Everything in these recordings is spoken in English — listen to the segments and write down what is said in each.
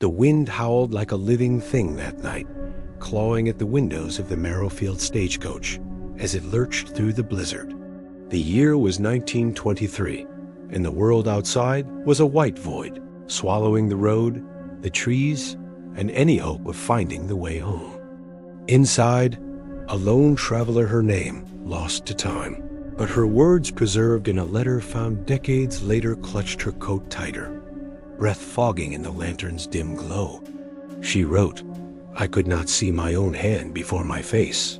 The wind howled like a living thing that night, clawing at the windows of the Marrowfield stagecoach as it lurched through the blizzard. The year was 1923, and the world outside was a white void, swallowing the road, the trees, and any hope of finding the way home. Inside, a lone traveler, her name lost to time, but her words preserved in a letter found decades later clutched her coat tighter, breath fogging in the lantern's dim glow. She wrote, "I could not see my own hand before my face.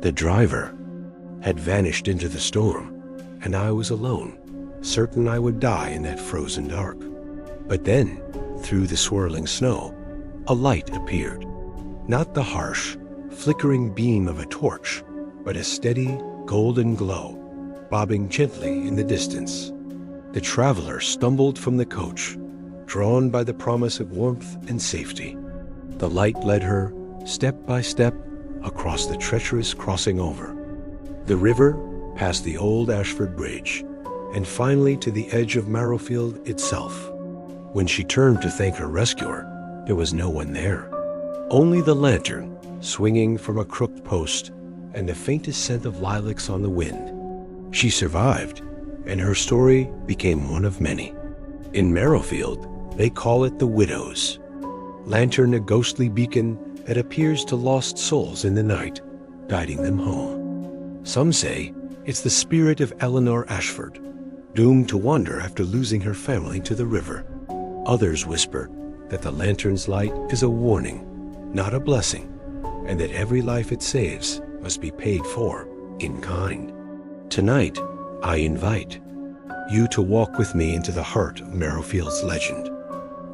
The driver had vanished into the storm, and I was alone, certain I would die in that frozen dark. But then, through the swirling snow, a light appeared. Not the harsh, flickering beam of a torch, but a steady, golden glow, bobbing gently in the distance. The traveler stumbled from the coach, drawn by the promise of warmth and safety. The light led her, step by step, across the treacherous crossing over the river, past the old Ashford Bridge, and finally to the edge of Marrowfield itself. When she turned to thank her rescuer, there was no one there. Only the lantern, swinging from a crooked post, and the faintest scent of lilacs on the wind. She survived, and her story became one of many. In Marrowfield, they call it the Widow's Lantern, a ghostly beacon that appears to lost souls in the night, guiding them home. Some say it's the spirit of Eleanor Ashford, doomed to wander after losing her family to the river. Others whisper that the lantern's light is a warning, not a blessing, and that every life it saves must be paid for in kind. Tonight, I invite you to walk with me into the heart of Marrowfield's legend.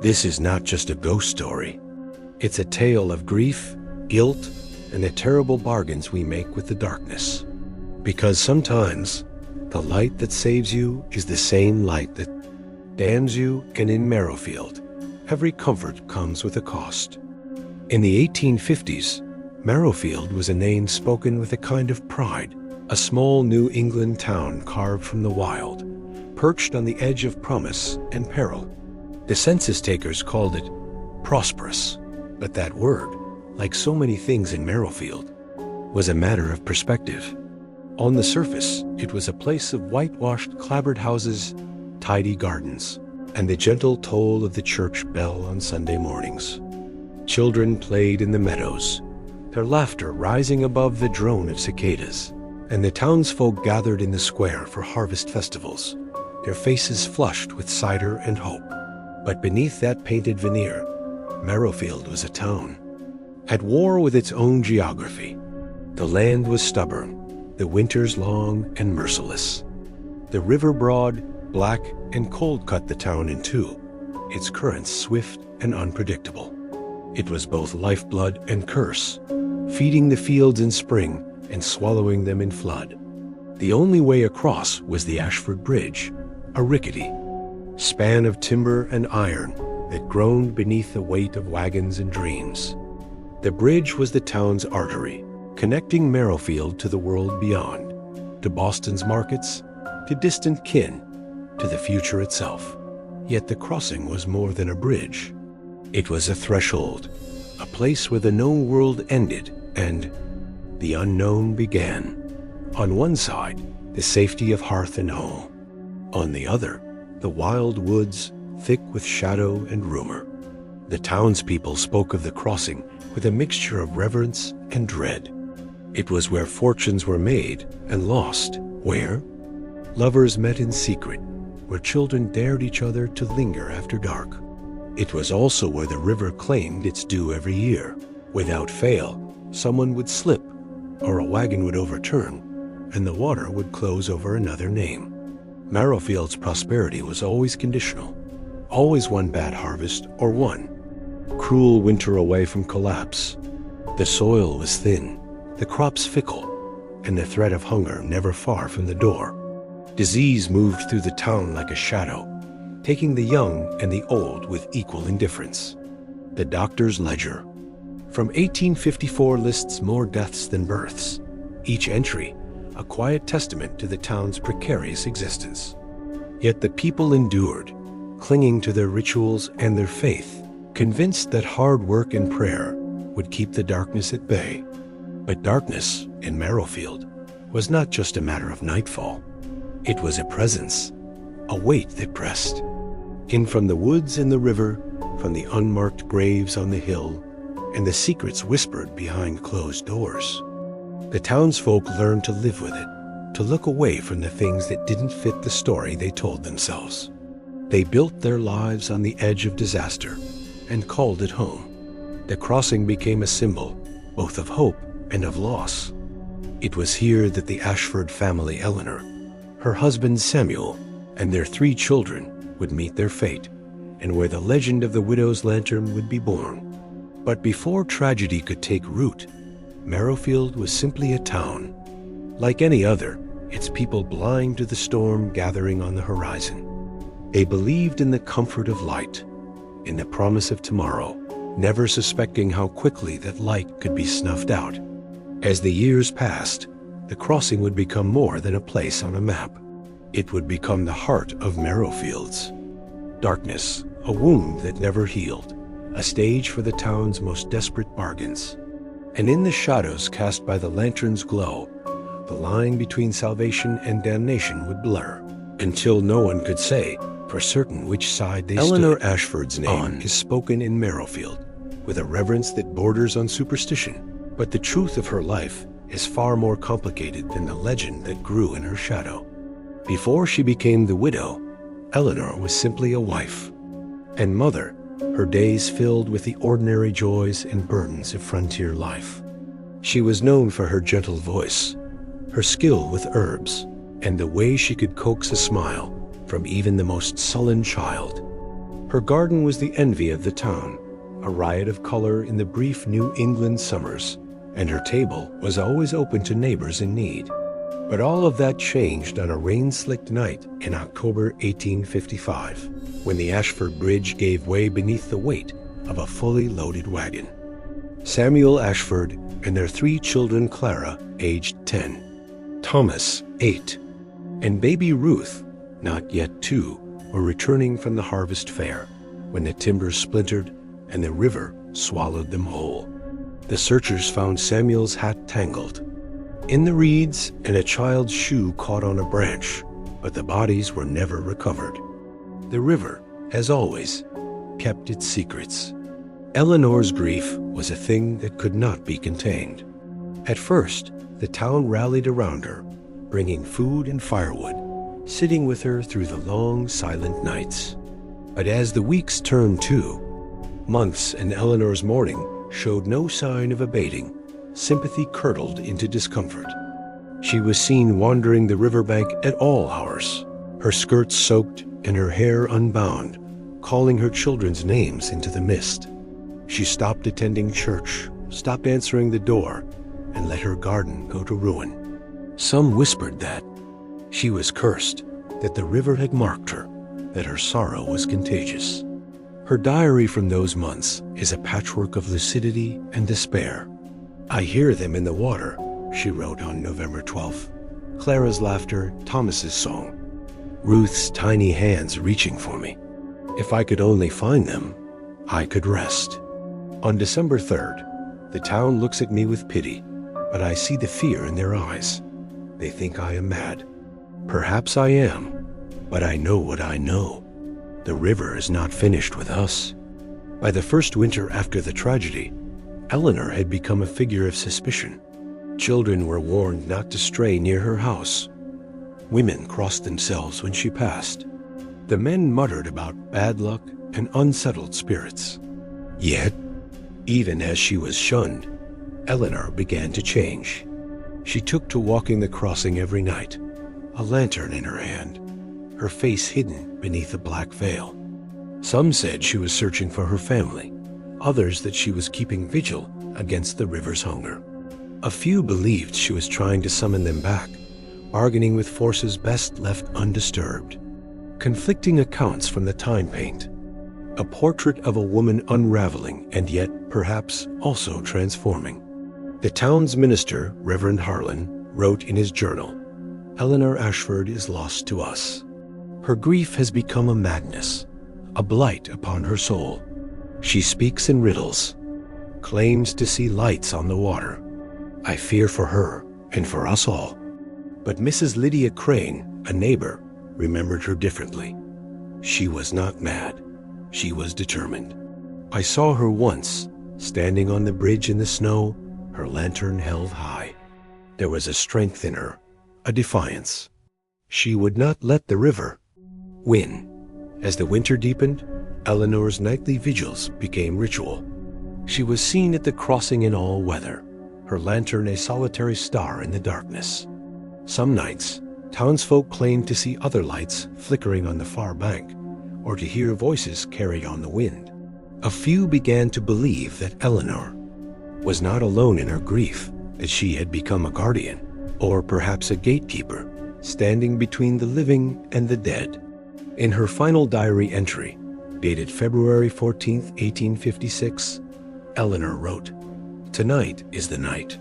This is not just a ghost story. It's a tale of grief, guilt, and the terrible bargains we make with the darkness. Because sometimes, the light that saves you is the same light that damns you, and in Marrowfield, every comfort comes with a cost. In the 1850s, Marrowfield was a name spoken with a kind of pride, a small New England town carved from the wild, perched on the edge of promise and peril. The census takers called it prosperous, but that word, like so many things in Marrowfield, was a matter of perspective. On the surface, it was a place of whitewashed clapboard houses, tidy gardens, and the gentle toll of the church bell on Sunday mornings. Children played in the meadows, their laughter rising above the drone of cicadas, and the townsfolk gathered in the square for harvest festivals, their faces flushed with cider and hope. But beneath that painted veneer, Marrowfield was a town, at war with its own geography. The land was stubborn, the winters long and merciless. The river broad, black, and cold cut the town in two, its currents swift and unpredictable. It was both lifeblood and curse, feeding the fields in spring and swallowing them in flood. The only way across was the Ashford Bridge, a rickety span of timber and iron that groaned beneath the weight of wagons and dreams. The bridge was the town's artery, connecting Marrowfield to the world beyond, to Boston's markets, to distant kin, to the future itself. Yet the crossing was more than a bridge. It was a threshold, a place where the known world ended and the unknown began. On one side, the safety of hearth and home. On the other, the wild woods, thick with shadow and rumor. The townspeople spoke of the crossing with a mixture of reverence and dread. It was where fortunes were made and lost, where lovers met in secret, where children dared each other to linger after dark. It was also where the river claimed its due every year. Without fail, someone would slip, or a wagon would overturn, and the water would close over another name. Marrowfield's prosperity was always conditional, always one bad harvest or one cruel winter away from collapse. The soil was thin, the crops fickle, and the threat of hunger never far from the door. Disease moved through the town like a shadow, taking the young and the old with equal indifference. The doctor's ledger from 1854 lists more deaths than births, each entry a quiet testament to the town's precarious existence. Yet the people endured, clinging to their rituals and their faith, convinced that hard work and prayer would keep the darkness at bay. But darkness in Marrowfield was not just a matter of nightfall. It was a presence, a weight that pressed. In from the woods and the river, from the unmarked graves on the hill, and the secrets whispered behind closed doors. The townsfolk learned to live with it, to look away from the things that didn't fit the story they told themselves. They built their lives on the edge of disaster and called it home. The crossing became a symbol both of hope and of loss. It was here that the Ashford family, Eleanor, her husband Samuel, and their 3 children would meet their fate, and where the legend of the widow's lantern would be born. But before tragedy could take root, Marrowfield was simply a town. Like any other, its people blind to the storm gathering on the horizon. They believed in the comfort of light, in the promise of tomorrow, never suspecting how quickly that light could be snuffed out. As the years passed, the crossing would become more than a place on a map. It would become the heart of Marrowfields. Darkness, a wound that never healed, a stage for the town's most desperate bargains. And in the shadows cast by the lantern's glow, the line between salvation and damnation would blur, until no one could say for certain which side they stood. Eleanor Ashford's name is spoken in Marrowfield with a reverence that borders on superstition, but the truth of her life is far more complicated than the legend that grew in her shadow. Before she became the widow, Eleanor was simply a wife and mother, her days filled with the ordinary joys and burdens of frontier life. She was known for her gentle voice, her skill with herbs, and the way she could coax a smile from even the most sullen child. Her garden was the envy of the town, a riot of color in the brief New England summers, and her table was always open to neighbors in need. But all of that changed on a rain-slicked night in October 1855, when the Ashford Bridge gave way beneath the weight of a fully loaded wagon. Samuel Ashford and their 3 children, Clara, aged 10, Thomas, 8, and baby Ruth, not yet 2, were returning from the harvest fair when the timbers splintered and the river swallowed them whole. The searchers found Samuel's hat tangled in the reeds and a child's shoe caught on a branch, but the bodies were never recovered. The river, as always, kept its secrets. Eleanor's grief was a thing that could not be contained. At first, the town rallied around her, bringing food and firewood, sitting with her through the long, silent nights. But as the weeks turned to months and Eleanor's mourning showed no sign of abating, sympathy curdled into discomfort. She was seen wandering the riverbank at all hours, her skirts soaked and her hair unbound, calling her children's names into the mist. She stopped attending church, stopped answering the door, and let her garden go to ruin. Some whispered that she was cursed, that the river had marked her, that her sorrow was contagious. Her diary from those months is a patchwork of lucidity and despair. "I hear them in the water," she wrote on November 12th. "Clara's laughter, Thomas's song, Ruth's tiny hands reaching for me. If I could only find them, I could rest." On December 3rd, the town looks at me with pity, but I see the fear in their eyes. They think I am mad. Perhaps I am, but I know what I know. The river is not finished with us. By the first winter after the tragedy, Eleanor had become a figure of suspicion. Children were warned not to stray near her house. Women crossed themselves when she passed. The men muttered about bad luck and unsettled spirits. Yet, even as she was shunned, Eleanor began to change. She took to walking the crossing every night, a lantern in her hand, her face hidden beneath a black veil. Some said she was searching for her family, others that she was keeping vigil against the river's hunger. A few believed she was trying to summon them back, bargaining with forces best left undisturbed. Conflicting accounts from the time paint. A portrait of a woman unraveling and yet perhaps also transforming. The town's minister, Reverend Harlan, wrote in his journal, "Eleanor Ashford is lost to us. Her grief has become a madness, a blight upon her soul. She speaks in riddles, claims to see lights on the water. I fear for her and for us all. But Mrs. Lydia Crane, a neighbor, remembered her differently. She was not mad. She was determined. I saw her once, standing on the bridge in the snow, her lantern held high. There was a strength in her, a defiance. She would not let the river win. As the winter deepened, Eleanor's nightly vigils became ritual. She was seen at the crossing in all weather, her lantern a solitary star in the darkness. Some nights, townsfolk claimed to see other lights flickering on the far bank, or to hear voices carried on the wind. A few began to believe that Eleanor was not alone in her grief, that she had become a guardian, or perhaps a gatekeeper, standing between the living and the dead. In her final diary entry, dated February 14, 1856, Eleanor wrote, "Tonight is the night.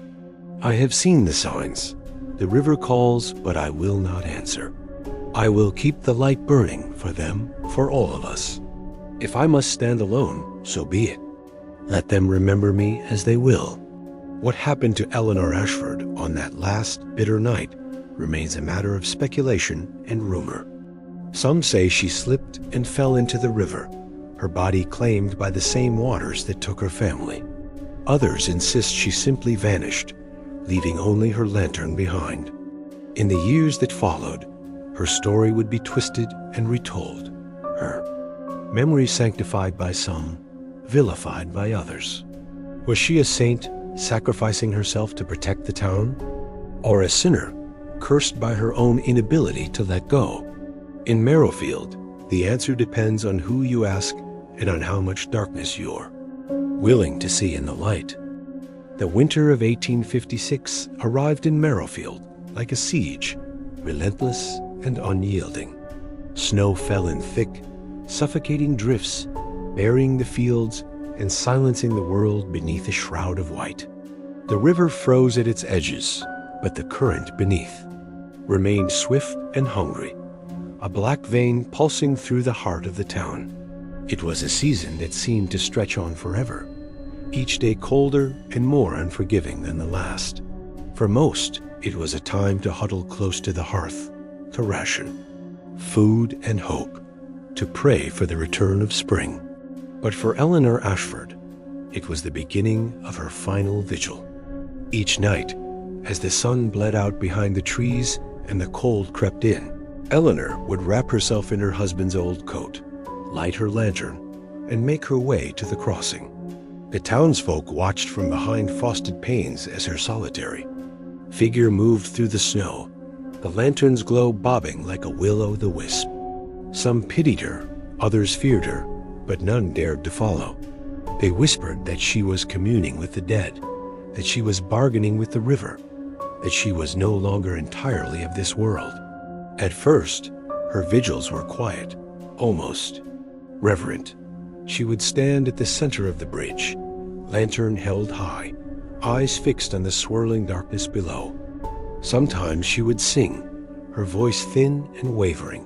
I have seen the signs. The river calls, but I will not answer. I will keep the light burning for them, for all of us. If I must stand alone, so be it. Let them remember me as they will." What happened to Eleanor Ashford on that last bitter night remains a matter of speculation and rumor. Some say she slipped and fell into the river, her body claimed by the same waters that took her family. Others insist she simply vanished, leaving only her lantern behind. In the years that followed, her story would be twisted and retold, her memory sanctified by some, vilified by others. Was she a saint, sacrificing herself to protect the town? Or a sinner, cursed by her own inability to let go? In Marrowfield, the answer depends on who you ask and on how much darkness you're willing to see in the light. The winter of 1856 arrived in Marrowfield like a siege, relentless and unyielding. Snow fell in thick, suffocating drifts, burying the fields and silencing the world beneath a shroud of white. The river froze at its edges, but the current beneath remained swift and hungry, a black vein pulsing through the heart of the town. It was a season that seemed to stretch on forever, each day colder and more unforgiving than the last. For most, it was a time to huddle close to the hearth, to ration food and hope, to pray for the return of spring. But for Eleanor Ashford, it was the beginning of her final vigil. Each night, as the sun bled out behind the trees and the cold crept in, Eleanor would wrap herself in her husband's old coat, light her lantern, and make her way to the crossing. The townsfolk watched from behind frosted panes as her solitary figure moved through the snow, the lantern's glow bobbing like a will-o'-the-wisp. Some pitied her, others feared her, but none dared to follow. They whispered that she was communing with the dead, that she was bargaining with the river, that she was no longer entirely of this world. At first, her vigils were quiet, almost reverent. She would stand at the center of the bridge, lantern held high, eyes fixed on the swirling darkness below. Sometimes she would sing, her voice thin and wavering,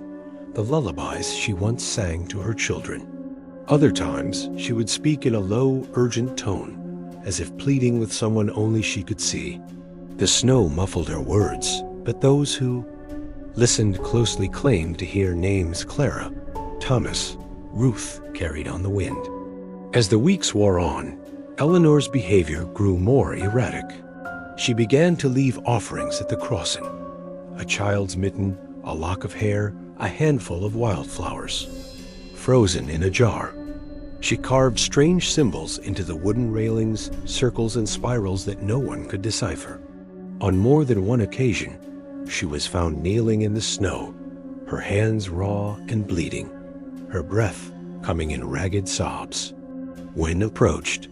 the lullabies she once sang to her children. Other times, she would speak in a low, urgent tone, as if pleading with someone only she could see. The snow muffled her words, but those who listened closely claimed to hear names Clara, Thomas, Ruth carried on the wind. As the weeks wore on, Eleanor's behavior grew more erratic. She began to leave offerings at the crossing: a child's mitten, a lock of hair, a handful of wildflowers, frozen in a jar. She carved strange symbols into the wooden railings, circles and spirals that no one could decipher. On more than one occasion, she was found kneeling in the snow, her hands raw and bleeding, her breath coming in ragged sobs. When approached,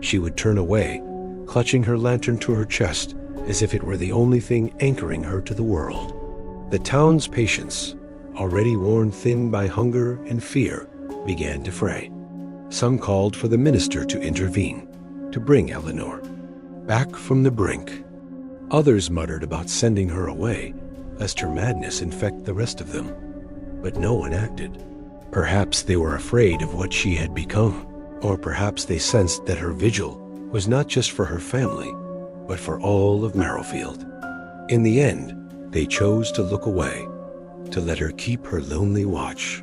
she would turn away, clutching her lantern to her chest as if it were the only thing anchoring her to the world. The town's patience, already worn thin by hunger and fear, began to fray. Some called for the minister to intervene, to bring Eleanor back from the brink. Others muttered about sending her away, lest her madness infect the rest of them. But no one acted. Perhaps they were afraid of what she had become. Or perhaps they sensed that her vigil was not just for her family, but for all of Marrowfield. In the end, they chose to look away, to let her keep her lonely watch.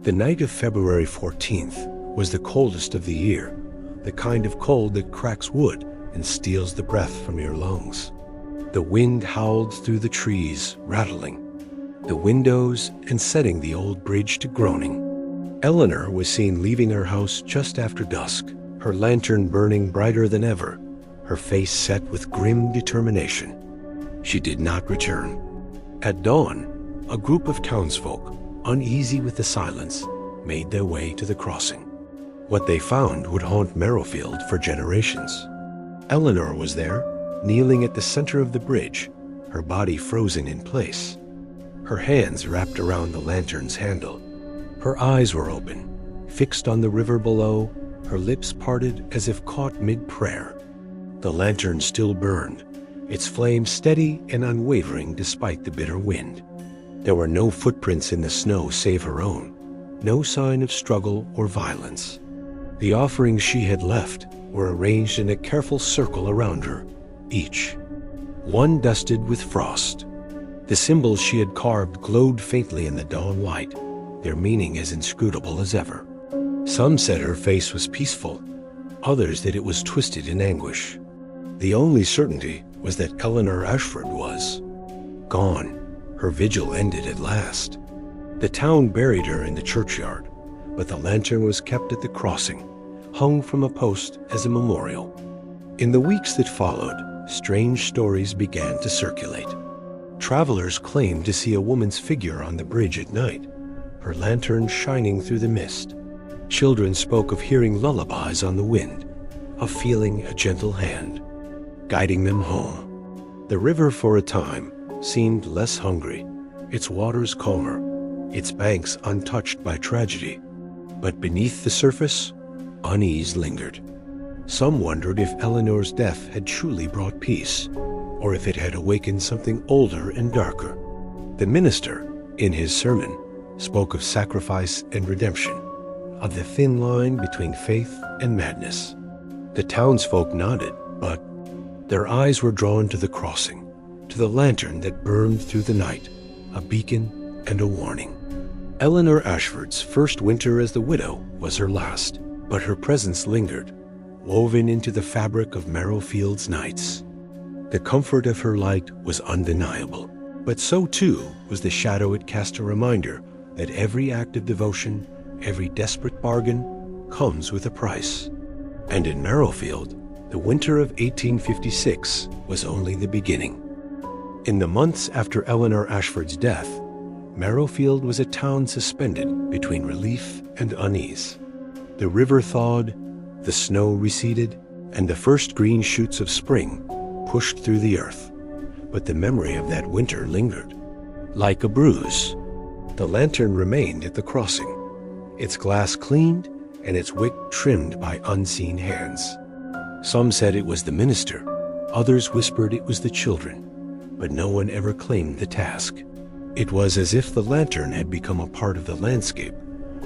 The night of February 14th was the coldest of the year, the kind of cold that cracks wood and steals the breath from your lungs. The wind howled through the trees, rattling the windows and setting the old bridge to groaning. Eleanor was seen leaving her house just after dusk, her lantern burning brighter than ever, her face set with grim determination. She did not return. At dawn, a group of townsfolk, uneasy with the silence, made their way to the crossing. What they found would haunt Marrowfield for generations. Eleanor was there, kneeling at the center of the bridge, her body frozen in place, her hands wrapped around the lantern's handle. Her eyes were open, fixed on the river below, her lips parted as if caught mid-prayer. The lantern still burned, its flame steady and unwavering despite the bitter wind. There were no footprints in the snow save her own, no sign of struggle or violence. The offerings she had left were arranged in a careful circle around her, each one dusted with frost. The symbols she had carved glowed faintly in the dawn light, their meaning as inscrutable as ever. Some said her face was peaceful, others that it was twisted in anguish. The only certainty was that Eleanor Ashford was gone. Her vigil ended at last. The town buried her in the churchyard, but the lantern was kept at the crossing, hung from a post as a memorial. In the weeks that followed, strange stories began to circulate. Travelers claimed to see a woman's figure on the bridge at night, her lantern shining through the mist. Children spoke of hearing lullabies on the wind, of feeling a gentle hand, guiding them home. The river for a time seemed less hungry, its waters calmer, its banks untouched by tragedy. But beneath the surface, unease lingered. Some wondered if Eleanor's death had truly brought peace, or if it had awakened something older and darker. The minister, in his sermon, spoke of sacrifice and redemption, of the thin line between faith and madness. The townsfolk nodded, but their eyes were drawn to the crossing, to the lantern that burned through the night, a beacon and a warning. Eleanor Ashford's first winter as the widow was her last, but her presence lingered, woven into the fabric of Marrowfield's nights. The comfort of her light was undeniable, but so too was the shadow it cast, a reminder that every act of devotion, every desperate bargain, comes with a price. And in Marrowfield, the winter of 1856 was only the beginning. In the months after Eleanor Ashford's death, Marrowfield was a town suspended between relief and unease. The river thawed, the snow receded, and the first green shoots of spring pushed through the earth. But the memory of that winter lingered. Like a bruise, the lantern remained at the crossing, its glass cleaned and its wick trimmed by unseen hands. Some said it was the minister, others whispered it was the children, but no one ever claimed the task. It was as if the lantern had become a part of the landscape,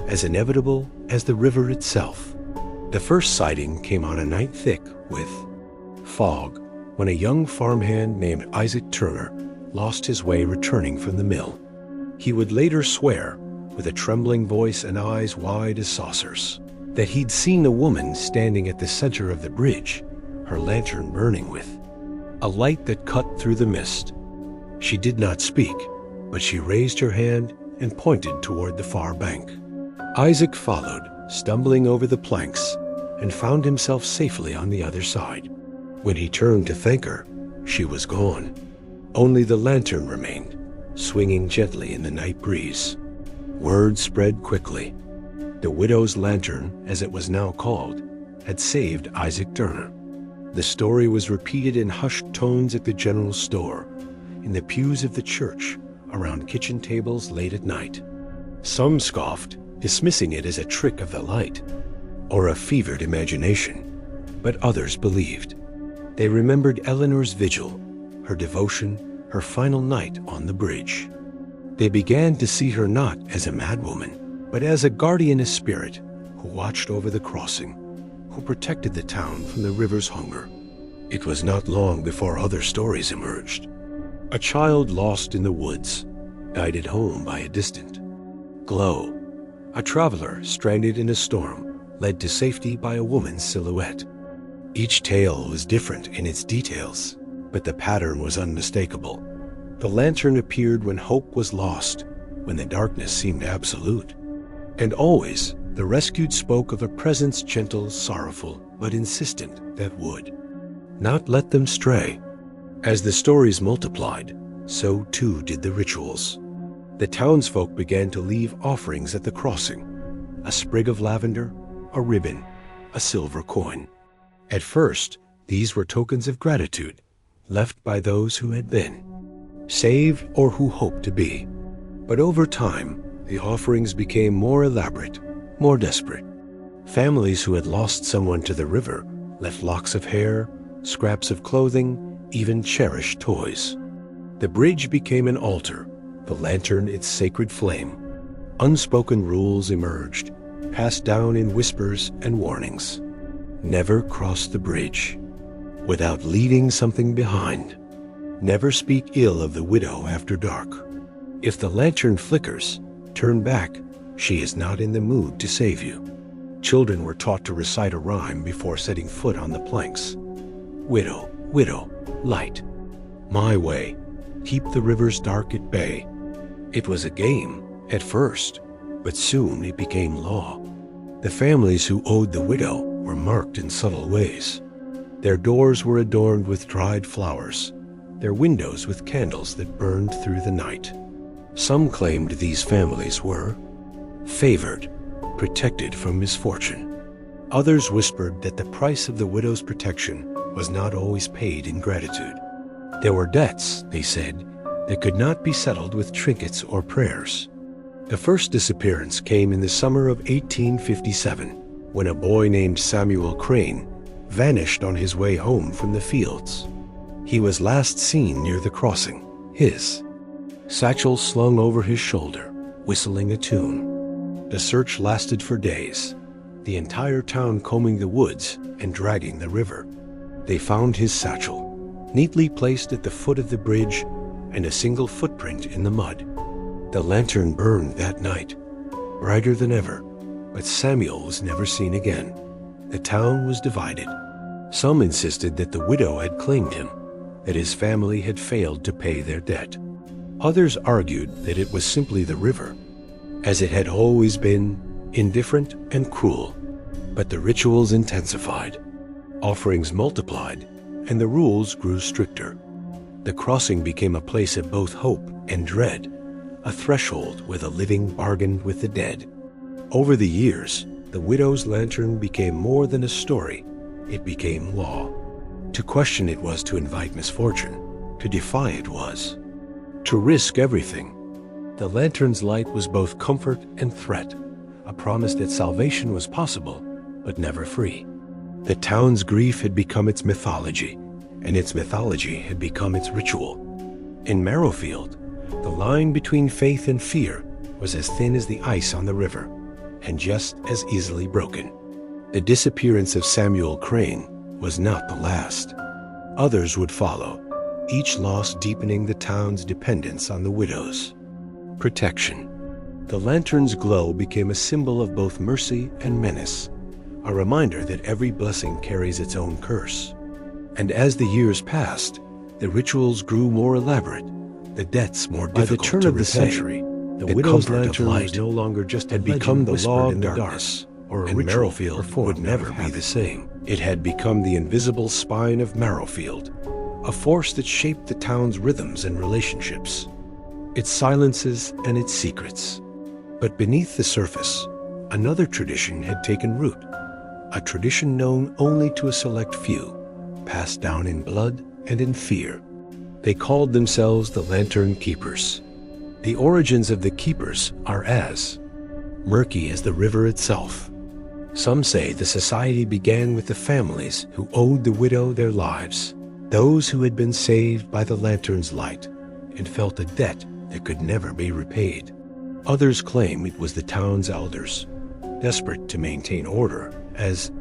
as inevitable as the river itself. The first sighting came on a night thick with fog, when a young farmhand named Isaac Turner lost his way returning from the mill. He would later swear, with a trembling voice and eyes wide as saucers, that he'd seen a woman standing at the center of the bridge, her lantern burning with a light that cut through the mist. She did not speak, but she raised her hand and pointed toward the far bank. Isaac followed, stumbling over the planks, and found himself safely on the other side. When he turned to thank her, she was gone. Only the lantern remained, swinging gently in the night breeze. Word spread quickly. The widow's lantern, as it was now called, had saved Isaac Turner. The story was repeated in hushed tones at the general store, in the pews of the church, around kitchen tables late at night. Some scoffed, dismissing it as a trick of the light, or a fevered imagination, but others believed. They remembered Eleanor's vigil, her devotion, her final night on the bridge. They began to see her not as a madwoman, but as a guardian spirit who watched over the crossing, who protected the town from the river's hunger. It was not long before other stories emerged. A child lost in the woods, guided home by a distant glow. A traveler stranded in a storm, led to safety by a woman's silhouette. Each tale was different in its details, but the pattern was unmistakable. The lantern appeared when hope was lost, when the darkness seemed absolute. And always, the rescued spoke of a presence gentle, sorrowful, but insistent that would not let them stray. As the stories multiplied, so too did the rituals. The townsfolk began to leave offerings at the crossing: a sprig of lavender, a ribbon, a silver coin. At first, these were tokens of gratitude, left by those who had been saved or who hoped to be. But over time, the offerings became more elaborate, more desperate. Families who had lost someone to the river left locks of hair, scraps of clothing, even cherished toys. The bridge became an altar, the lantern its sacred flame. Unspoken rules emerged, passed down in whispers and warnings. Never cross the bridge without leaving something behind. Never speak ill of the widow after dark. If the lantern flickers, turn back. She is not in the mood to save you. Children were taught to recite a rhyme before setting foot on the planks. Widow, widow, light. My way, keep the river's dark at bay. It was a game at first, but soon it became law. The families who owed the widow were marked in subtle ways. Their doors were adorned with dried flowers, their windows with candles that burned through the night. Some claimed these families were favored, protected from misfortune. Others whispered that the price of the widow's protection was not always paid in gratitude. There were debts, they said, that could not be settled with trinkets or prayers. The first disappearance came in the summer of 1857, when a boy named Samuel Crane vanished on his way home from the fields. He was last seen near the crossing, his satchel slung over his shoulder, whistling a tune. The search lasted for days, the entire town combing the woods and dragging the river. They found his satchel, neatly placed at the foot of the bridge, and a single footprint in the mud. The lantern burned that night, brighter than ever, but Samuel was never seen again. The town was divided. Some insisted that the widow had claimed him, that his family had failed to pay their debt. Others argued that it was simply the river, as it had always been, indifferent and cruel. But the rituals intensified, offerings multiplied, and the rules grew stricter. The crossing became a place of both hope and dread, a threshold where the living bargained with the dead. Over the years, the widow's lantern became more than a story. It became law. To question it was to invite misfortune. To defy it was to risk everything. The lantern's light was both comfort and threat, a promise that salvation was possible, but never free. The town's grief had become its mythology, and its mythology had become its ritual. In Marrowfield, the line between faith and fear was as thin as the ice on the river, and just as easily broken. The disappearance of Samuel Crane was not the last. Others would follow, each loss deepening the town's dependence on the widows. Protection. The lantern's glow became a symbol of both mercy and menace, a reminder that every blessing carries its own curse. And as the years passed, the rituals grew more elaborate, the debts more difficult to repay. By the turn of the century, the widow's lantern was no longer just had become the law in the darkness, or a ritual Marrowfield would never be the same. It had become the invisible spine of Marrowfield, a force that shaped the town's rhythms and relationships, its silences and its secrets. But beneath the surface, another tradition had taken root, a tradition known only to a select few, passed down in blood and in fear. They called themselves the Lantern Keepers. The origins of the Keepers are as murky as the river itself. Some say the society began with the families who owed the widow their lives, those who had been saved by the lantern's light and felt a debt that could never be repaid. Others claim it was the town's elders, desperate to maintain order, as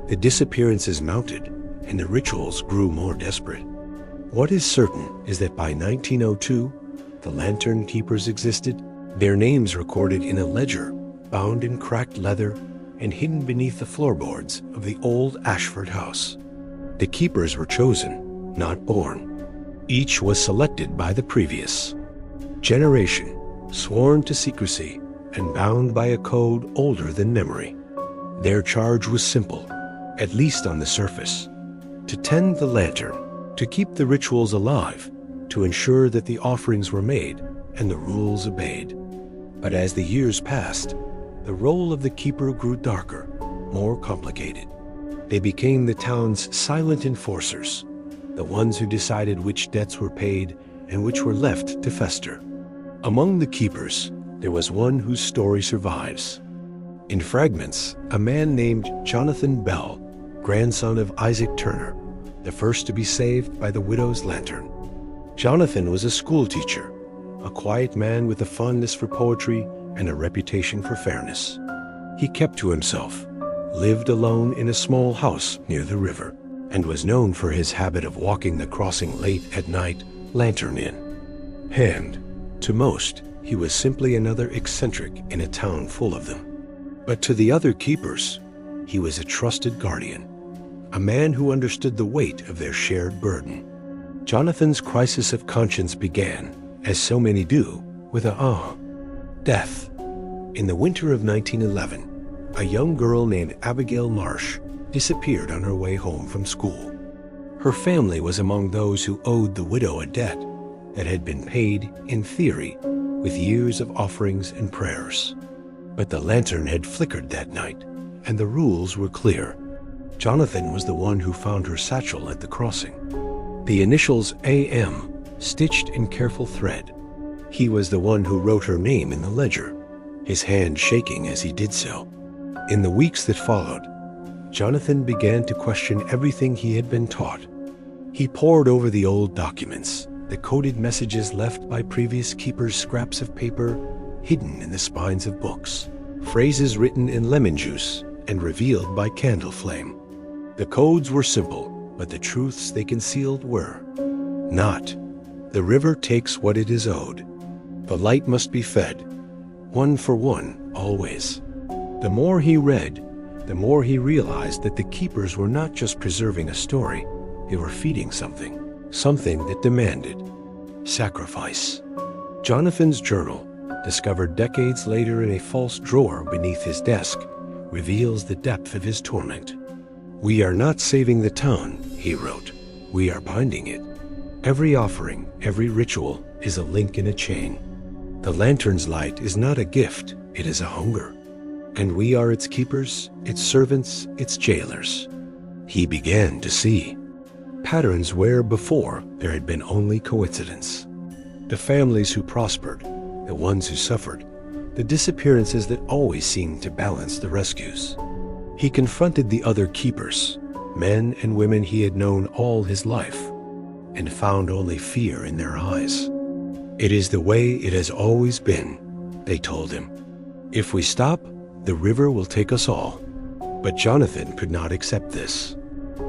The disappearances mounted, and the rituals grew more desperate. What is certain is that by 1902, the lantern keepers existed, their names recorded in a ledger, bound in cracked leather and hidden beneath the floorboards of the old Ashford house. The keepers were chosen, not born. Each was selected by the previous generation, sworn to secrecy and bound by a code older than memory. Their charge was simple, at least on the surface: to tend the lantern, to keep the rituals alive, to ensure that the offerings were made and the rules obeyed. But as the years passed, the role of the keeper grew darker, more complicated. They became the town's silent enforcers, the ones who decided which debts were paid and which were left to fester. Among the keepers, there was one whose story survives. In fragments, a man named Jonathan Bell, grandson of Isaac Turner, the first to be saved by the widow's lantern. Jonathan was a schoolteacher, a quiet man with a fondness for poetry and a reputation for fairness. He kept to himself, lived alone in a small house near the river, and was known for his habit of walking the crossing late at night, lantern in hand. To most, he was simply another eccentric in a town full of them. But to the other keepers, he was a trusted guardian, a man who understood the weight of their shared burden. Jonathan's crisis of conscience began, as so many do, with death. In the winter of 1911, a young girl named Abigail Marsh disappeared on her way home from school. Her family was among those who owed the widow a debt that had been paid, in theory, with years of offerings and prayers. But the lantern had flickered that night, and the rules were clear. Jonathan was the one who found her satchel at the crossing, the initials AM stitched in careful thread. He was the one who wrote her name in the ledger, his hand shaking as he did so. In the weeks that followed, Jonathan began to question everything he had been taught. He pored over the old documents, the coded messages left by previous keepers, scraps of paper hidden in the spines of books, phrases written in lemon juice and revealed by candle flame. The codes were simple, but the truths they concealed were not. The river takes what it is owed. The light must be fed, one for one, always. The more he read, the more he realized that the keepers were not just preserving a story, they were feeding something that demanded sacrifice. Jonathan's journal, discovered decades later in a false drawer beneath his desk, reveals the depth of his torment. "We are not saving the town," he wrote. "We are binding it. Every offering, every ritual is a link in a chain. The lantern's light is not a gift, it is a hunger. And we are its keepers, its servants, its jailers." He began to see patterns where before there had been only coincidence. The families who prospered, the ones who suffered, the disappearances that always seemed to balance the rescues. He confronted the other keepers, men and women he had known all his life, and found only fear in their eyes. "It is the way it has always been," they told him. "If we stop, the river will take us all." But Jonathan could not accept this.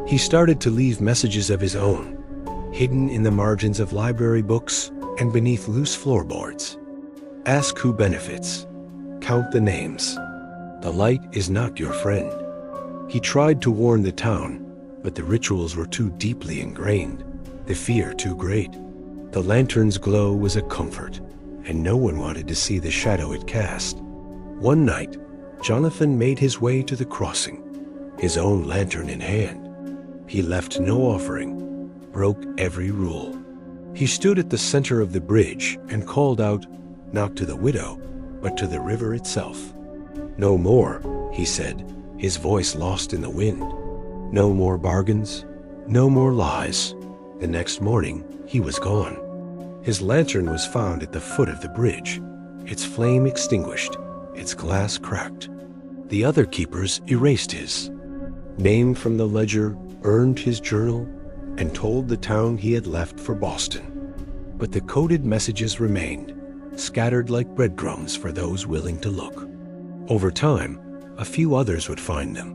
He started to leave messages of his own, hidden in the margins of library books and beneath loose floorboards. "Ask who benefits. Count the names. The light is not your friend." He tried to warn the town, but the rituals were too deeply ingrained, the fear too great. The lantern's glow was a comfort, and no one wanted to see the shadow it cast. One night, Jonathan made his way to the crossing, his own lantern in hand. He left no offering, broke every rule. He stood at the center of the bridge and called out, not to the widow, but to the river itself. "No more," he said, his voice lost in the wind. "No more bargains, no more lies." The next morning, he was gone. His lantern was found at the foot of the bridge, its flame extinguished, its glass cracked. The other keepers erased his name from the ledger, earned his journal, and told the town he had left for Boston. But the coded messages remained, scattered like breadcrumbs for those willing to look. Over time, a few others would find them,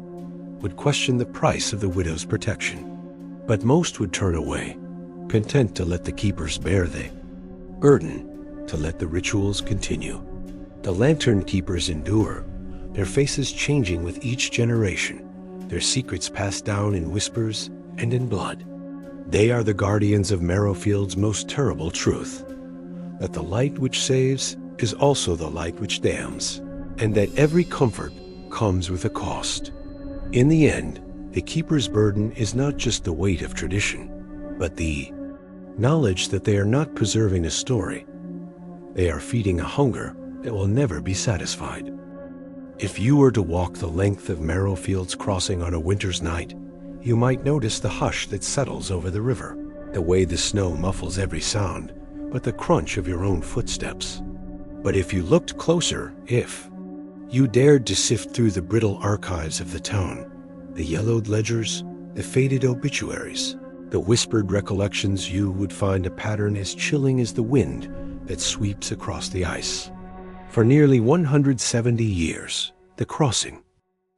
would question the price of the widow's protection, but most would turn away, content to let the keepers bear the burden, to let the rituals continue. The lantern keepers endure, their faces changing with each generation, their secrets passed down in whispers and in blood. They are the guardians of Marrowfield's most terrible truth, that the light which saves is also the light which damns, and that every comfort comes with a cost. In the end, the keeper's burden is not just the weight of tradition, but the knowledge that they are not preserving a story. They are feeding a hunger that will never be satisfied. If you were to walk the length of Marrowfield's Crossing on a winter's night, you might notice the hush that settles over the river, the way the snow muffles every sound, but the crunch of your own footsteps. But if you looked closer, if you dared to sift through the brittle archives of the town, the yellowed ledgers, the faded obituaries, the whispered recollections, you would find a pattern as chilling as the wind that sweeps across the ice. For nearly 170 years, the crossing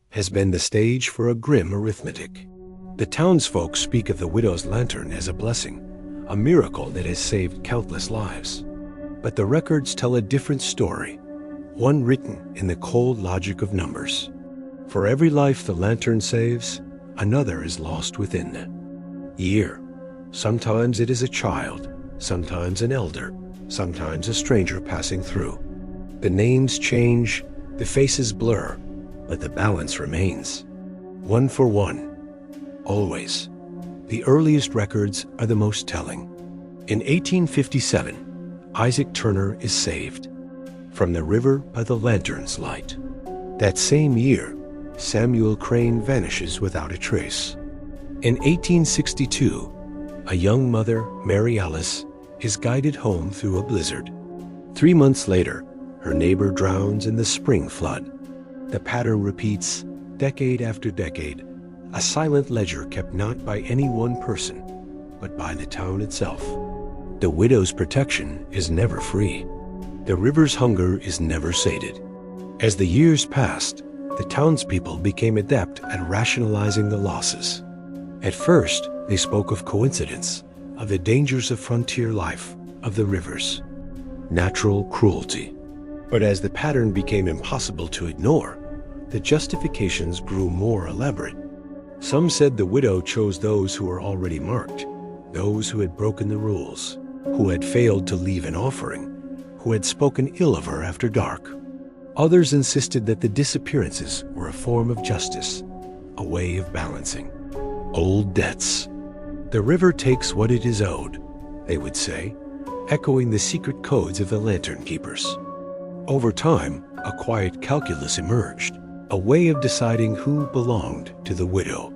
has been the stage for a grim arithmetic. The townsfolk speak of the widow's lantern as a blessing, a miracle that has saved countless lives. But the records tell a different story, one written in the cold logic of numbers. For every life the lantern saves, another is lost within the year. Sometimes it is a child, sometimes an elder, sometimes a stranger passing through. The names change, the faces blur, but the balance remains. One for one, always. The earliest records are the most telling. In 1857, Isaac Turner is saved from the river by the lantern's light. That same year, Samuel Crane vanishes without a trace. In 1862, a young mother, Mary Alice, is guided home through a blizzard. 3 months later, her neighbor drowns in the spring flood. The pattern repeats, decade after decade, a silent ledger kept not by any one person, but by the town itself. The widow's protection is never free. The river's hunger is never sated. As the years passed, the townspeople became adept at rationalizing the losses. At first, they spoke of coincidence, of the dangers of frontier life, of the rivers, natural cruelty. But as the pattern became impossible to ignore, the justifications grew more elaborate. Some said the widow chose those who were already marked, those who had broken the rules, who had failed to leave an offering, who had spoken ill of her after dark. Others insisted that the disappearances were a form of justice, a way of balancing old debts. The river takes what it is owed, they would say, echoing the secret codes of the lantern keepers. Over time, a quiet calculus emerged, a way of deciding who belonged to the widow.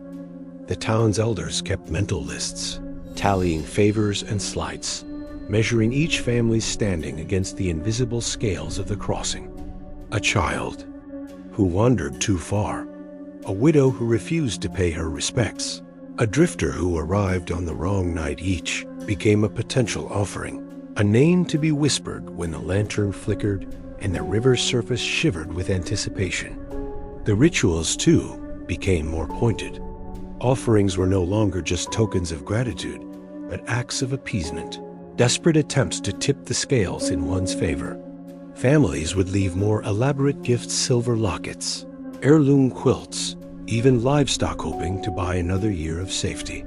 The town's elders kept mental lists, tallying favors and slights, measuring each family's standing against the invisible scales of the crossing. A child who wandered too far, a widow who refused to pay her respects, a drifter who arrived on the wrong night each became a potential offering, a name to be whispered when the lantern flickered and the river's surface shivered with anticipation. The rituals, too, became more pointed. Offerings were no longer just tokens of gratitude, but acts of appeasement, desperate attempts to tip the scales in one's favor. Families would leave more elaborate gifts, silver lockets, heirloom quilts, even livestock, hoping to buy another year of safety.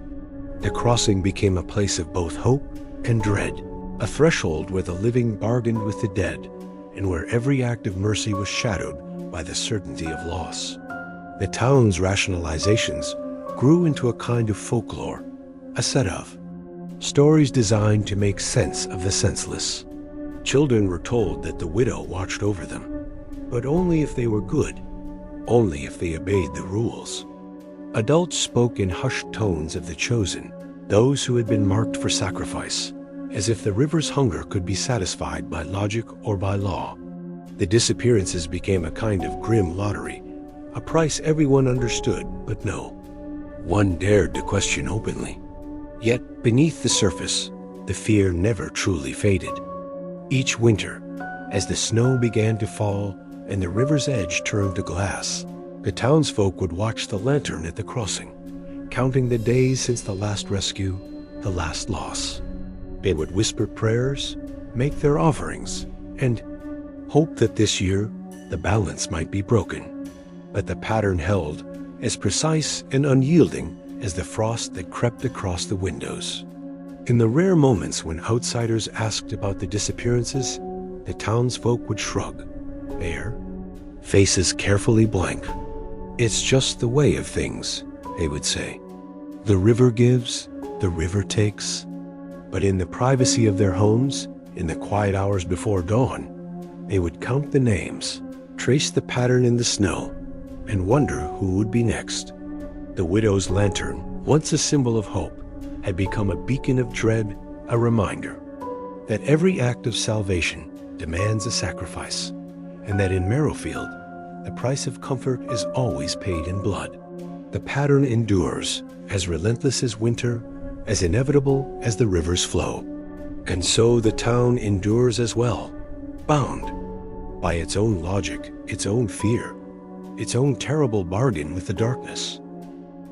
The crossing became a place of both hope and dread, a threshold where the living bargained with the dead, and where every act of mercy was shadowed by the certainty of loss. The town's rationalizations grew into a kind of folklore, a set of stories designed to make sense of the senseless. Children were told that the widow watched over them, but only if they were good, only if they obeyed the rules. Adults spoke in hushed tones of the chosen, those who had been marked for sacrifice, as if the river's hunger could be satisfied by logic or by law. The disappearances became a kind of grim lottery, a price everyone understood, but no one dared to question openly. Yet beneath the surface, the fear never truly faded. Each winter, as the snow began to fall and the river's edge turned to glass, The townsfolk would watch the lantern at the crossing, counting the days since the last rescue, the last loss. They would whisper prayers, make their offerings, and hope that this year the balance might be broken. But the pattern held, as precise and unyielding as the frost that crept across the windows. In the rare moments when outsiders asked about the disappearances, the townsfolk would shrug, their faces carefully blank. "It's just the way of things," they would say. "The river gives, the river takes." But in the privacy of their homes, in the quiet hours before dawn, they would count the names, trace the pattern in the snow, and wonder who would be next. The widow's lantern, once a symbol of hope, had become a beacon of dread, a reminder that every act of salvation demands a sacrifice, and that in Marrowfield, the price of comfort is always paid in blood. The pattern endures, as relentless as winter, as inevitable as the river's flow. And so the town endures as well, bound by its own logic, its own fear, its own terrible bargain with the darkness.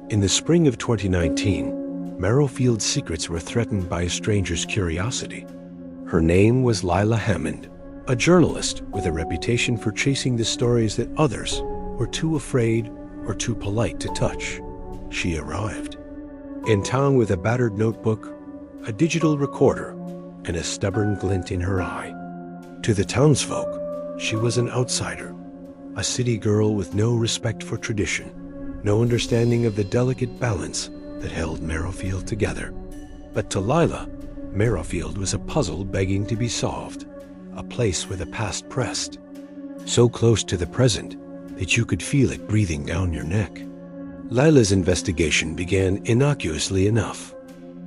In the spring of 2019, Marrowfield's secrets were threatened by a stranger's curiosity. Her name was Lila Hammond, a journalist with a reputation for chasing the stories that others were too afraid or too polite to touch. She arrived in town with a battered notebook, a digital recorder, and a stubborn glint in her eye. To the townsfolk, she was an outsider, a city girl with no respect for tradition, no understanding of the delicate balance that held Marrowfield together. But to Lila, Marrowfield was a puzzle begging to be solved, a place where the past pressed, so close to the present that you could feel it breathing down your neck. Lila's investigation began innocuously enough.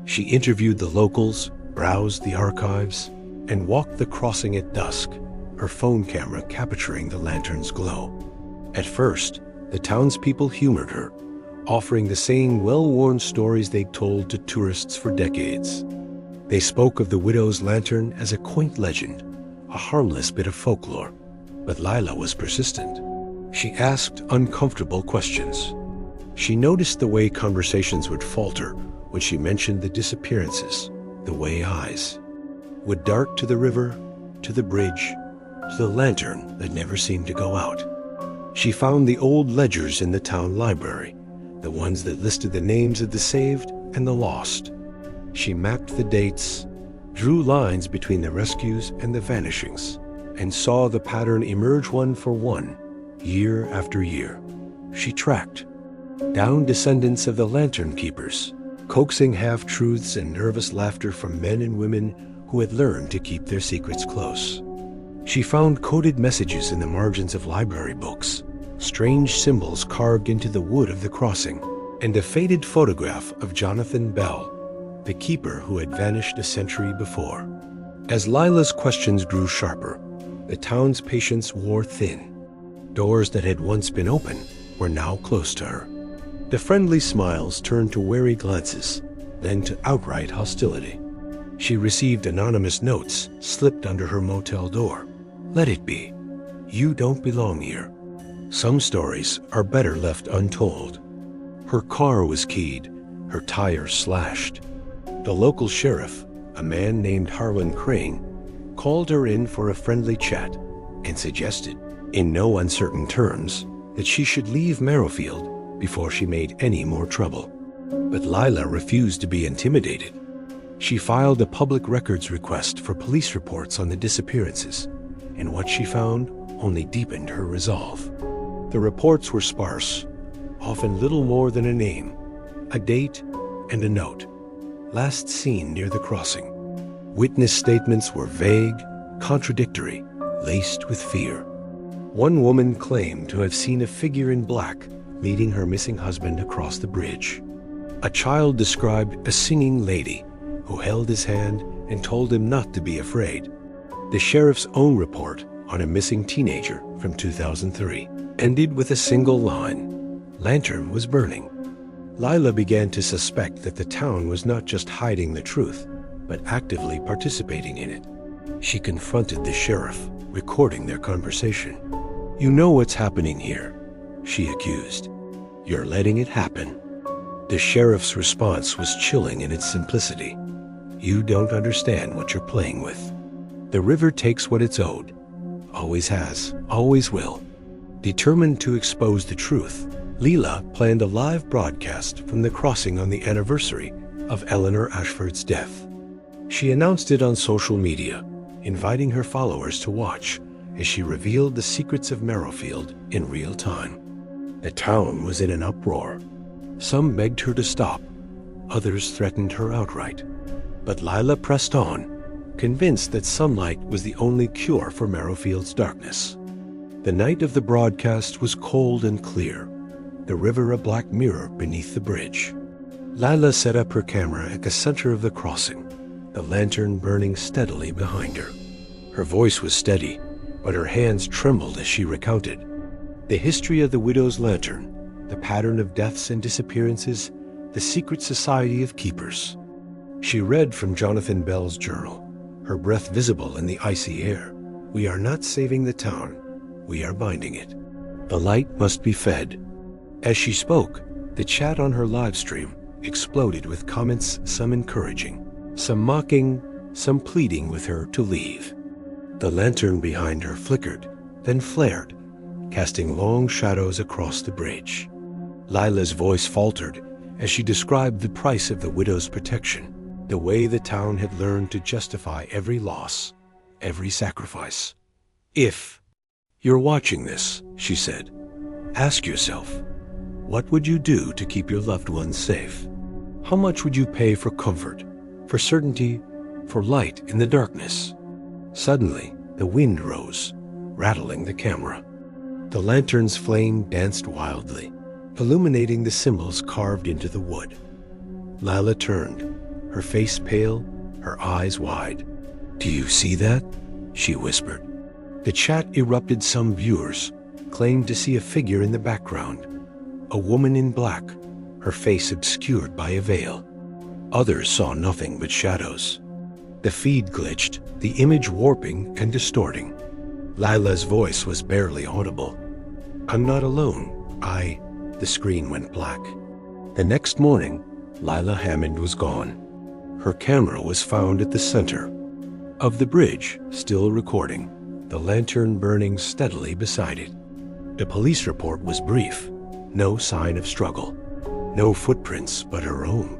She interviewed the locals, browsed the archives, and walked the crossing at dusk, her phone camera capturing the lantern's glow. At first, the townspeople humored her, offering the same well-worn stories they'd told to tourists for decades. They spoke of the widow's lantern as a quaint legend, a harmless bit of folklore. But Lila was persistent. She asked uncomfortable questions. She noticed the way conversations would falter when she mentioned the disappearances, the way eyes would dart to the river, to the bridge, to the lantern that never seemed to go out. She found the old ledgers in the town library, the ones that listed the names of the saved and the lost. She mapped the dates, drew lines between the rescues and the vanishings, and saw the pattern emerge one for one, year after year. She tracked down descendants of the lantern keepers, coaxing half-truths and nervous laughter from men and women who had learned to keep their secrets close. She found coded messages in the margins of library books, strange symbols carved into the wood of the crossing, and a faded photograph of Jonathan Bell, the keeper who had vanished a century before. As Lila's questions grew sharper, the town's patience wore thin. Doors that had once been open were now close to her. The friendly smiles turned to wary glances, then to outright hostility. She received anonymous notes slipped under her motel door. "Let it be. You don't belong here. Some stories are better left untold." Her car was keyed, her tires slashed. The local sheriff, a man named Harlan Crane, called her in for a friendly chat and suggested, in no uncertain terms, that she should leave Marrowfield before she made any more trouble. But Lila refused to be intimidated. She filed a public records request for police reports on the disappearances, and what she found only deepened her resolve. The reports were sparse, often little more than a name, a date, and a note. Last seen near the crossing. Witness statements were vague, contradictory, laced with fear. One woman claimed to have seen a figure in black leading her missing husband across the bridge. A child described a singing lady who held his hand and told him not to be afraid. The sheriff's own report on a missing teenager from 2003 ended with a single line: "Lantern was burning." Lila began to suspect that the town was not just hiding the truth, but actively participating in it. She confronted the sheriff, recording their conversation. "You know what's happening here. she accused. "You're letting it happen." The sheriff's response was chilling in its simplicity. "You don't understand what you're playing with. The river takes what it's owed. Always has, always will." Determined to expose the truth, Leela planned a live broadcast from the crossing on the anniversary of Eleanor Ashford's death. She announced it on social media, inviting her followers to watch as she revealed the secrets of Marrowfield in real time. The town was in an uproar. Some begged her to stop, others threatened her outright. But Lila pressed on, convinced that sunlight was the only cure for Marrowfield's darkness. The night of the broadcast was cold and clear, the river a black mirror beneath the bridge. Lila set up her camera at the center of the crossing, the lantern burning steadily behind her. Her voice was steady, but her hands trembled as she recounted the history of the widow's lantern, the pattern of deaths and disappearances, the secret society of keepers. She read from Jonathan Bell's journal, her breath visible in the icy air. "We are not saving the town, we are binding it. The light must be fed." As she spoke, the chat on her live stream exploded with comments, some encouraging, some mocking, some pleading with her to leave. The lantern behind her flickered, then flared, casting long shadows across the bridge. Lila's voice faltered as she described the price of the widow's protection, the way the town had learned to justify every loss, every sacrifice. "If you're watching this," she said, "ask yourself, what would you do to keep your loved ones safe? How much would you pay for comfort, for certainty, for light in the darkness?" Suddenly, the wind rose, rattling the camera. The lantern's flame danced wildly, illuminating the symbols carved into the wood. Lila turned, her face pale, her eyes wide. "Do you see that?" she whispered. The chat erupted. Some viewers claimed to see a figure in the background, a woman in black, her face obscured by a veil. Others saw nothing but shadows. The feed glitched, the image warping and distorting. Lila's voice was barely audible. "I'm not alone. The screen went black. The next morning, Lila Hammond was gone. Her camera was found at the center of the bridge, still recording, the lantern burning steadily beside it. The police report was brief. No sign of struggle. No footprints but her own.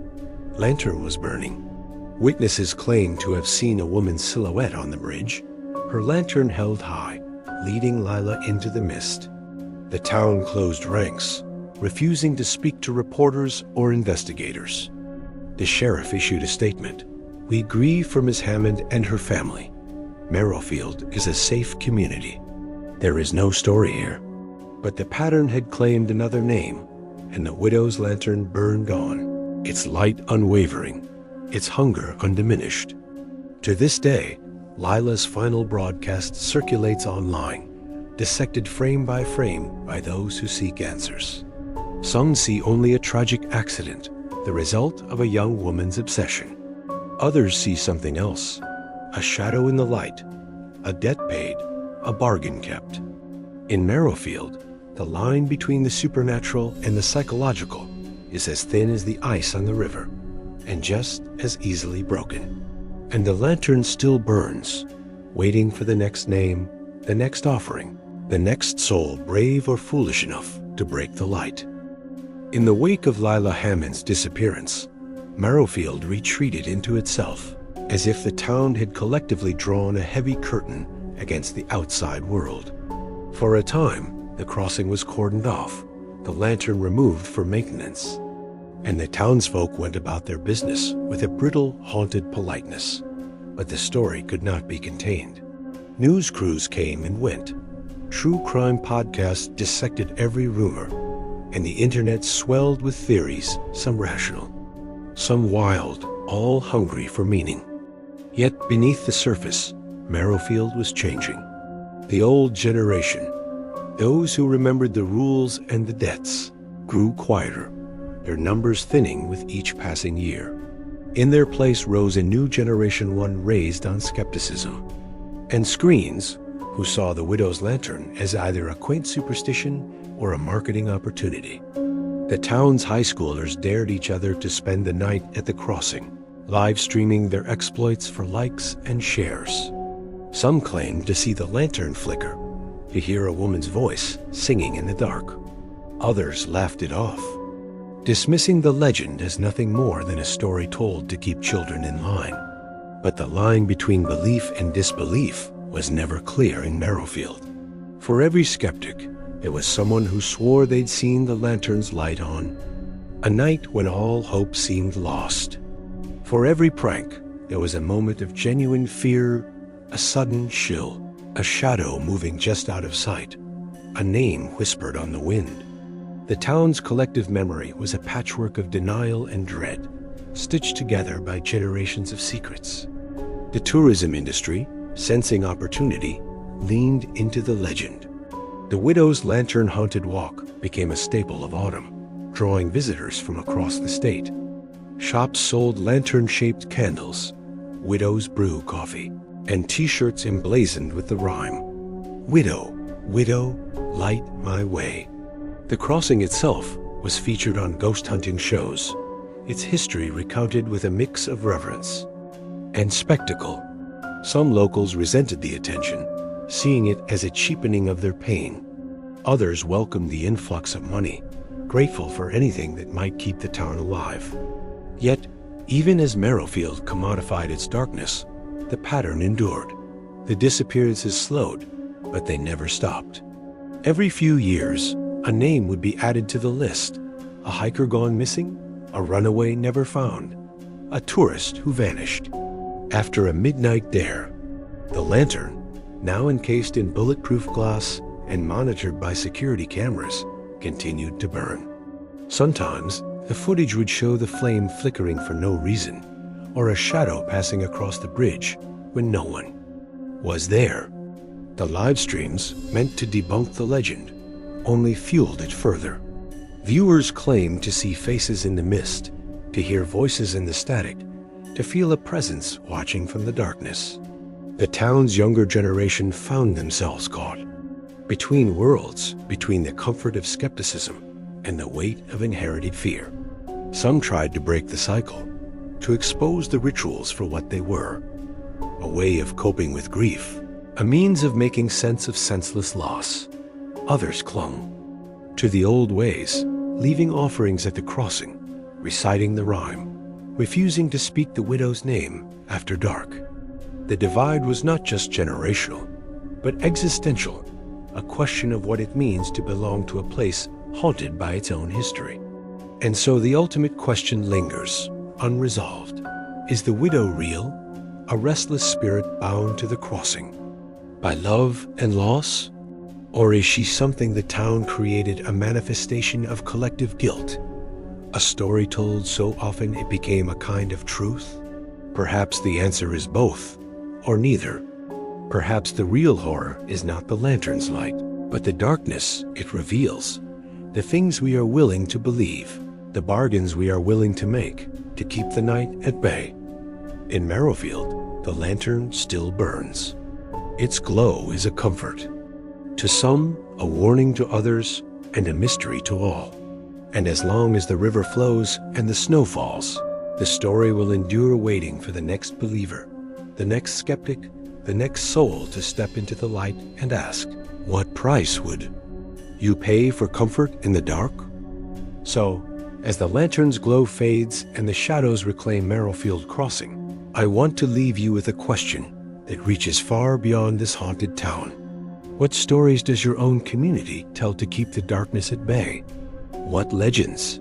Lantern was burning. Witnesses claimed to have seen a woman's silhouette on the bridge, her lantern held high, leading Lila into the mist. The town closed ranks, refusing to speak to reporters or investigators. The sheriff issued a statement. "We grieve for Miss Hammond and her family. Marrowfield is a safe community. There is no story here." But the pattern had claimed another name, and the widow's lantern burned on, its light unwavering, its hunger undiminished. To this day, Lila's final broadcast circulates online, dissected frame by those who seek answers. Some see only a tragic accident, the result of a young woman's obsession. Others see something else, a shadow in the light, a debt paid, a bargain kept. In Marrowfield, the line between the supernatural and the psychological is as thin as the ice on the river, and just as easily broken. And the lantern still burns, waiting for the next name, the next offering, the next soul brave or foolish enough to break the light. In the wake of Lila Hammond's disappearance, Marrowfield retreated into itself, as if the town had collectively drawn a heavy curtain against the outside world. For a time, the crossing was cordoned off, the lantern removed for maintenance, and the townsfolk went about their business with a brittle, haunted politeness. But the story could not be contained. News crews came and went. True crime podcasts dissected every rumor, and the internet swelled with theories, some rational, some wild, all hungry for meaning. Yet beneath the surface, Marrowfield was changing. The old generation, those who remembered the rules and the debts, grew quieter, their numbers thinning with each passing year. In their place rose a new generation, one raised on skepticism. And screens, who saw the widow's lantern as either a quaint superstition or a marketing opportunity. The town's high schoolers dared each other to spend the night at the crossing, live streaming their exploits for likes and shares. Some claimed to see the lantern flicker, to hear a woman's voice singing in the dark. Others laughed it off, dismissing the legend as nothing more than a story told to keep children in line. But the line between belief and disbelief was never clear in Marrowfield. For every skeptic, it was someone who swore they'd seen the lantern's light on, a night when all hope seemed lost. For every prank, there was a moment of genuine fear, a sudden chill, a shadow moving just out of sight, a name whispered on the wind. The town's collective memory was a patchwork of denial and dread, stitched together by generations of secrets. The tourism industry, sensing opportunity, leaned into the legend. The widow's lantern-haunted walk became a staple of autumn, drawing visitors from across the state. Shops sold lantern-shaped candles, widow's brew coffee, and t-shirts emblazoned with the rhyme, "Widow, widow, light my way." The crossing itself was featured on ghost hunting shows, its history recounted with a mix of reverence and spectacle. Some locals resented the attention, seeing it as a cheapening of their pain. Others welcomed the influx of money, grateful for anything that might keep the town alive. Yet, even as Marrowfield commodified its darkness, the pattern endured. The disappearances slowed, but they never stopped. Every few years, a name would be added to the list: a hiker gone missing, a runaway never found, a tourist who vanished. After a midnight dare, the lantern, now encased in bulletproof glass and monitored by security cameras, continued to burn. Sometimes, the footage would show the flame flickering for no reason, or a shadow passing across the bridge when no one was there. The live streams, meant to debunk the legend, only fueled it further. Viewers claimed to see faces in the mist, to hear voices in the static, to feel a presence watching from the darkness. The town's younger generation found themselves caught between worlds, between the comfort of skepticism and the weight of inherited fear. Some tried to break the cycle, to expose the rituals for what they were, a way of coping with grief, a means of making sense of senseless loss. Others clung to the old ways, leaving offerings at the crossing, reciting the rhyme, refusing to speak the widow's name after dark. The divide was not just generational, but existential, a question of what it means to belong to a place haunted by its own history. And so the ultimate question lingers, unresolved. Is the widow real, a restless spirit bound to the crossing by love and loss? Or is she something the town created, a manifestation of collective guilt? A story told so often it became a kind of truth? Perhaps the answer is both, or neither. Perhaps the real horror is not the lantern's light, but the darkness it reveals, the things we are willing to believe, the bargains we are willing to make to keep the night at bay. In Marrowfield, the lantern still burns. Its glow is a comfort to some, a warning to others, and a mystery to all. And as long as the river flows and the snow falls, the story will endure, waiting for the next believer, the next skeptic, the next soul to step into the light and ask, what price would you pay for comfort in the dark? So, as the lantern's glow fades and the shadows reclaim Marrowfield Crossing, I want to leave you with a question that reaches far beyond this haunted town. What stories does your own community tell to keep the darkness at bay? What legends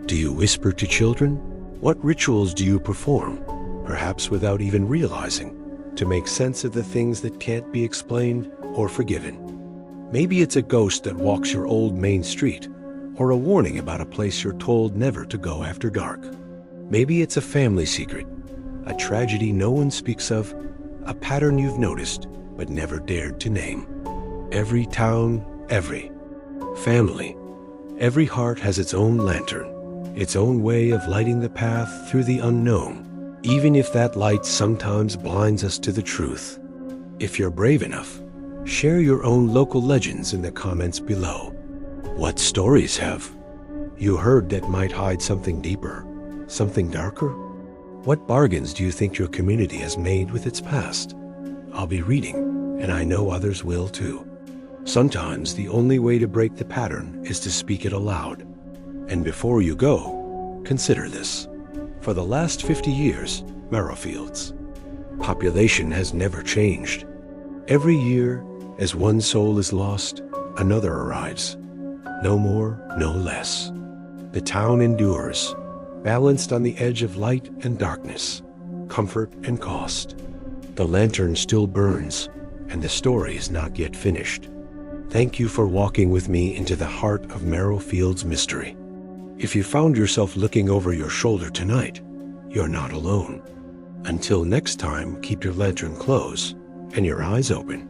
do you whisper to children? What rituals do you perform, perhaps without even realizing, to make sense of the things that can't be explained or forgiven? Maybe it's a ghost that walks your old main street, or a warning about a place you're told never to go after dark. Maybe it's a family secret, a tragedy no one speaks of, a pattern you've noticed but never dared to name. Every town, every family, every heart has its own lantern, its own way of lighting the path through the unknown, even if that light sometimes blinds us to the truth. If you're brave enough, share your own local legends in the comments below. What stories have you heard that might hide something deeper, something darker? What bargains do you think your community has made with its past? I'll be reading, and I know others will too. Sometimes the only way to break the pattern is to speak it aloud. And before you go, consider this. For the last 50 years, Marrowfield's population has never changed. Every year, as one soul is lost, another arrives. No more, no less. The town endures, balanced on the edge of light and darkness, comfort and cost. The lantern still burns, and the story is not yet finished. Thank you for walking with me into the heart of Marrowfield's mystery. If you found yourself looking over your shoulder tonight, you're not alone. Until next time, keep your lantern close and your eyes open.